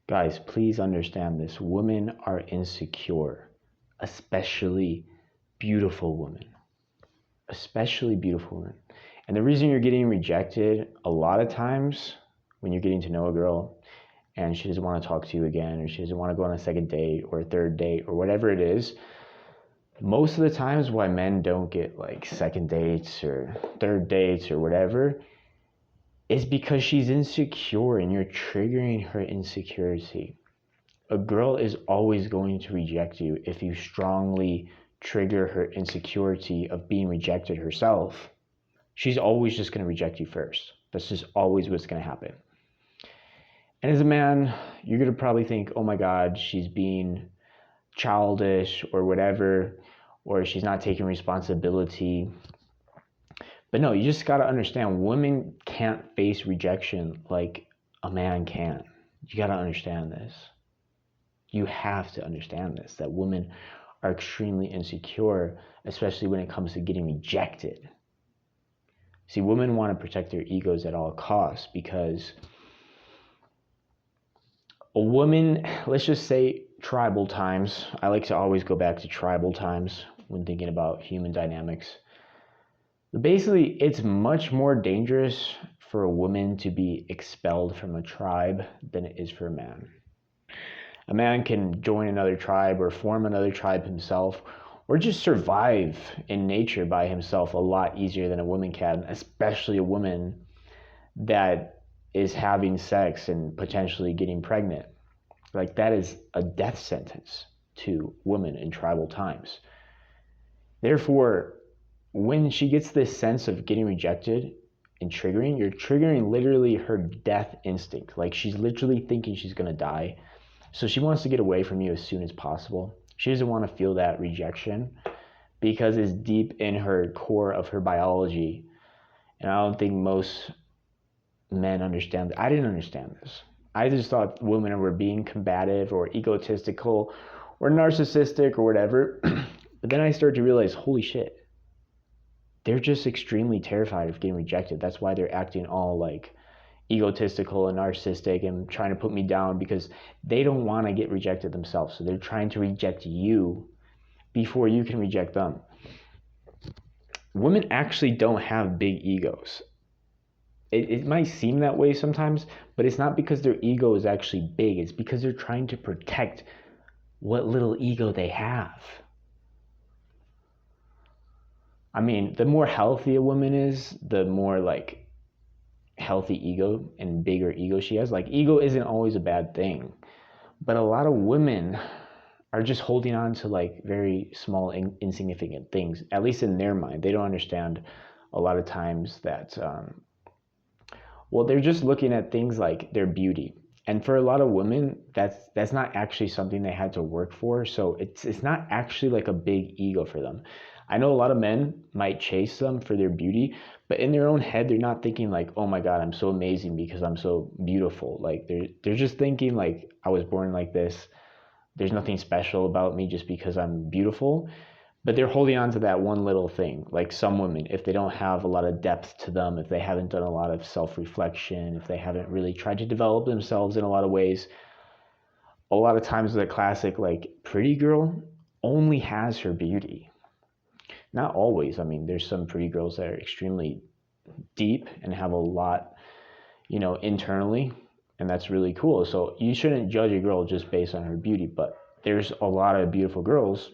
Guys, please understand this. Women are insecure, especially beautiful women. Especially beautiful women. And the reason you're getting rejected a lot of times when you're getting to know a girl and she doesn't want to talk to you again, or she doesn't want to go on a second date or a third date or whatever it is, most of the times why men don't get like second dates or third dates or whatever is because she's insecure and you're triggering her insecurity. A girl is always going to reject you if you strongly trigger her insecurity of being rejected herself. She's always just going to reject you first. That's just always what's going to happen. And as a man, you're going to probably think, oh my God, she's being childish or whatever, or she's not taking responsibility. But no, you just got to understand, women can't face rejection like a man can. You got to understand this. You have to understand this, that women are extremely insecure, especially when it comes to getting rejected. See, women want to protect their egos at all costs because a woman, let's just say tribal times, I like to always go back to tribal times when thinking about human dynamics. Basically, it's much more dangerous for a woman to be expelled from a tribe than it is for a man. A man can join another tribe or form another tribe himself, or just survive in nature by himself a lot easier than a woman can, especially a woman that is having sex and potentially getting pregnant. Like, that is a death sentence to women in tribal times. Therefore, when she gets this sense of getting rejected and triggering, you're triggering literally her death instinct. Like, she's literally thinking she's going to die. So she wants to get away from you as soon as possible. She doesn't want to feel that rejection because it's deep in her core of her biology. And I don't think most men understand that. I didn't understand this. I just thought women were being combative or egotistical or narcissistic or whatever. But then I started to realize, holy shit, they're just extremely terrified of getting rejected. That's why they're acting all like egotistical and narcissistic and trying to put me down, because they don't want to get rejected themselves. So they're trying to reject you before you can reject them. Women actually don't have big egos. It might seem that way sometimes, but it's not because their ego is actually big. It's because they're trying to protect what little ego they have. I mean, the more healthy a woman is, the more like healthy ego and bigger ego she has. Like, ego isn't always a bad thing, but a lot of women are just holding on to like very small insignificant things, at least in their mind. They don't understand a lot of times that they're just looking at things like their beauty. And for a lot of women, that's not actually something they had to work for. So it's not actually like a big ego for them. I know a lot of men might chase them for their beauty, but in their own head, they're not thinking like, oh my God, I'm so amazing because I'm so beautiful. Like, they're just thinking like, I was born like this. There's nothing special about me just because I'm beautiful. But they're holding on to that one little thing. Like some women, if they don't have a lot of depth to them, if they haven't done a lot of self-reflection, if they haven't really tried to develop themselves in a lot of ways, a lot of times the classic like pretty girl only has her beauty. Not always. I mean, there's some pretty girls that are extremely deep and have a lot, internally, and that's really cool. So you shouldn't judge a girl just based on her beauty, but there's a lot of beautiful girls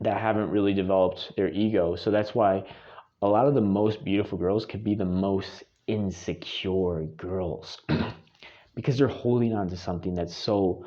that haven't really developed their ego. So that's why a lot of the most beautiful girls could be the most insecure girls because they're holding on to something that's so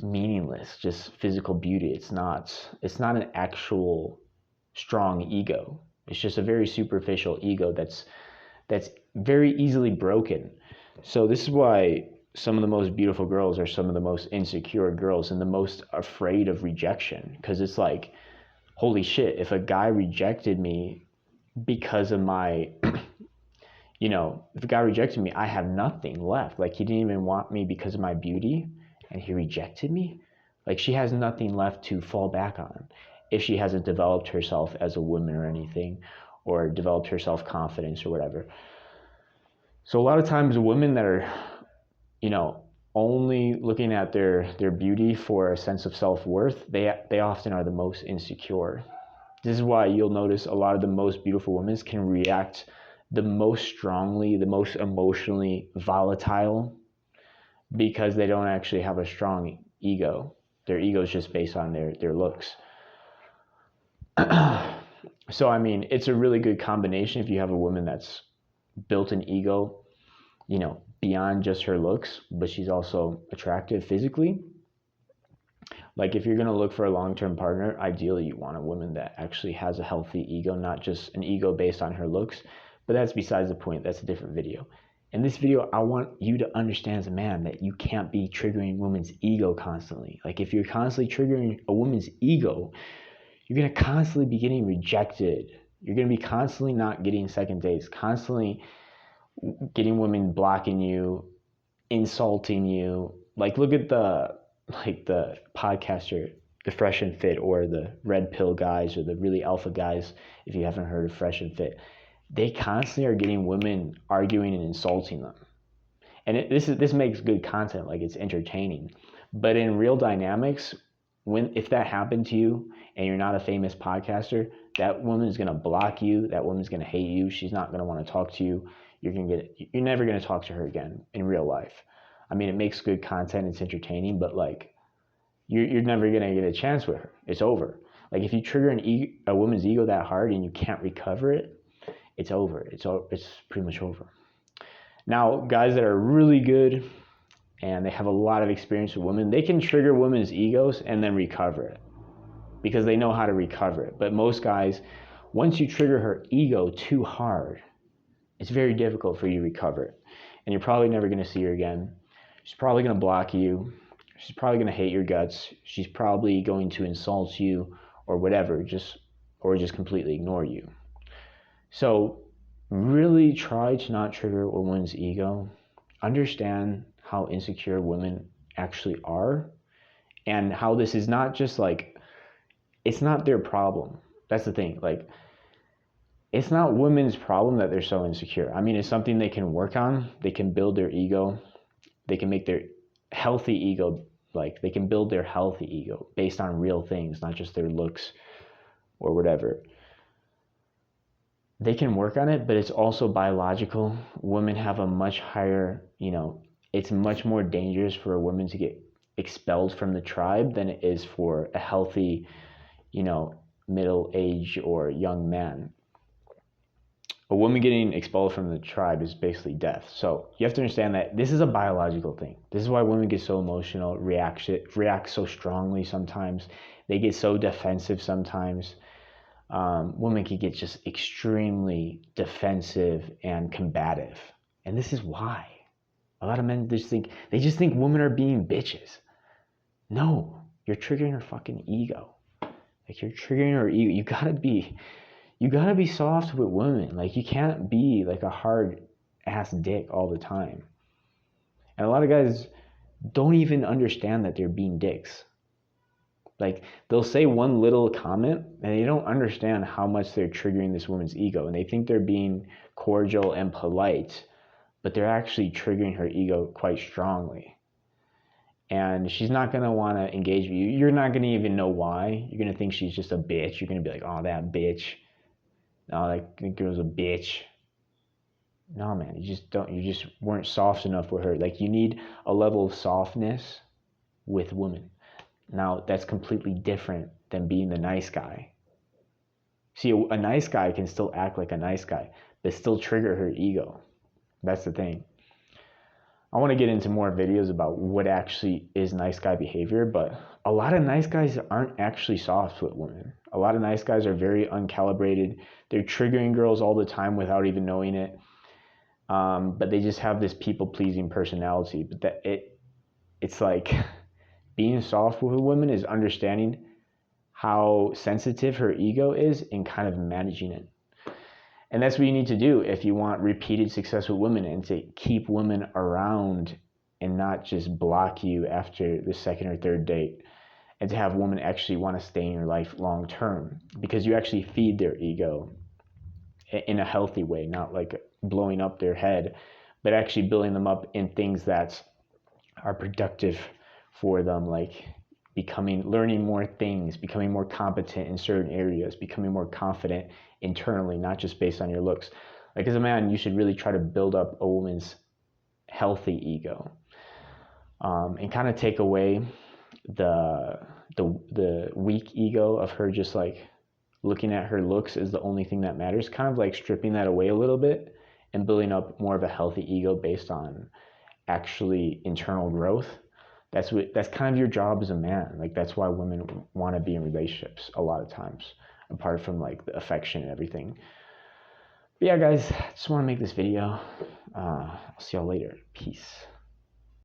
meaningless, just physical beauty. It's not an actual strong ego. It's just a very superficial ego that's very easily broken. So this is why some of the most beautiful girls are some of the most insecure girls and the most afraid of rejection, because it's like, holy shit, if a guy rejected me because of my if a guy rejected me, I have nothing left. Like, he didn't even want me because of my beauty and he rejected me. Like, she has nothing left to fall back on if she hasn't developed herself as a woman or anything, or developed her self-confidence or whatever. So a lot of times women that are, only looking at their beauty for a sense of self-worth, they often are the most insecure. This is why you'll notice a lot of the most beautiful women can react the most strongly, the most emotionally volatile, because they don't actually have a strong ego. Their ego is just based on their looks. So, I mean, it's a really good combination if you have a woman that's built an ego, beyond just her looks, but she's also attractive physically. Like, if you're going to look for a long-term partner, ideally you want a woman that actually has a healthy ego, not just an ego based on her looks. But that's besides the point. That's a different video. In this video, I want you to understand as a man that you can't be triggering women's ego constantly. Like, if you're constantly triggering a woman's ego, you're going to constantly be getting rejected. You're going to be constantly not getting second dates, constantly getting women blocking you, insulting you. Like, look at the podcaster, the Fresh and Fit, or the Red Pill guys, or the really alpha guys, if you haven't heard of Fresh and Fit. They constantly are getting women arguing and insulting them. And this makes good content, like, it's entertaining. But in real dynamics, if that happened to you and you're not a famous podcaster, that woman is going to block you. That woman's going to hate you. She's not going to want to talk to you. You're never going to talk to her again in real life. I mean, it makes good content. It's entertaining, but like, you're never going to get a chance with her. It's over. Like, if you trigger a woman's ego that hard and you can't recover it, it's over. It's pretty much over. Now, guys that are really good and they have a lot of experience with women, they can trigger women's egos and then recover it because they know how to recover it. But most guys, once you trigger her ego too hard, it's very difficult for you to recover it. And you're probably never going to see her again. She's probably going to block you. She's probably going to hate your guts. She's probably going to insult you or whatever, or just completely ignore you. So really try to not trigger a woman's ego. Understand how insecure women actually are, and how this is not just like, it's not their problem. That's the thing. Like, it's not women's problem that they're so insecure. I mean, it's something they can work on. They can build their ego. They can make their healthy ego, like, they can build their healthy ego based on real things, not just their looks or whatever. They can work on it, but it's also biological. Women have a much higher, it's much more dangerous for a woman to get expelled from the tribe than it is for a healthy, middle-aged or young man. A woman getting expelled from the tribe is basically death. So you have to understand that this is a biological thing. This is why women get so emotional, react so strongly sometimes. They get so defensive sometimes. Women can get just extremely defensive and combative. And this is why. A lot of men just think women are being bitches. No, you're triggering her fucking ego. Like, you're triggering her ego. You gotta be soft with women. Like, you can't be like a hard ass dick all the time. And a lot of guys don't even understand that they're being dicks. Like, they'll say one little comment and they don't understand how much they're triggering this woman's ego, and they think they're being cordial and polite, but they're actually triggering her ego quite strongly. And she's not going to want to engage with you. You're not going to even know why. You're going to think she's just a bitch. You're going to be like, oh, that bitch. No, that girl's a bitch. No, man, you just weren't soft enough with her. Like, you need a level of softness with women. Now, that's completely different than being the nice guy. See, a nice guy can still act like a nice guy, but still trigger her ego. That's the thing. I want to get into more videos about what actually is nice guy behavior, but a lot of nice guys aren't actually soft with women. A lot of nice guys are very uncalibrated. They're triggering girls all the time without even knowing it. But they just have this people-pleasing personality. But it's like, being soft with a woman is understanding how sensitive her ego is and kind of managing it. And that's what you need to do if you want repeated success with women, and to keep women around and not just block you after the second or third date, and to have women actually want to stay in your life long term, because you actually feed their ego in a healthy way, not like blowing up their head, but actually building them up in things that's are productive for them, like learning more things, becoming more competent in certain areas, becoming more confident internally, not just based on your looks. Like as a man, you should really try to build up a woman's healthy ego, and kind of take away the weak ego of her just like looking at her looks as the only thing that matters, kind of like stripping that away a little bit and building up more of a healthy ego based on actually internal growth. That's kind of your job as a man. Like that's why women want to be in relationships a lot of times, apart from like the affection and everything. But yeah, guys, I just want to make this video. I'll see y'all later. Peace.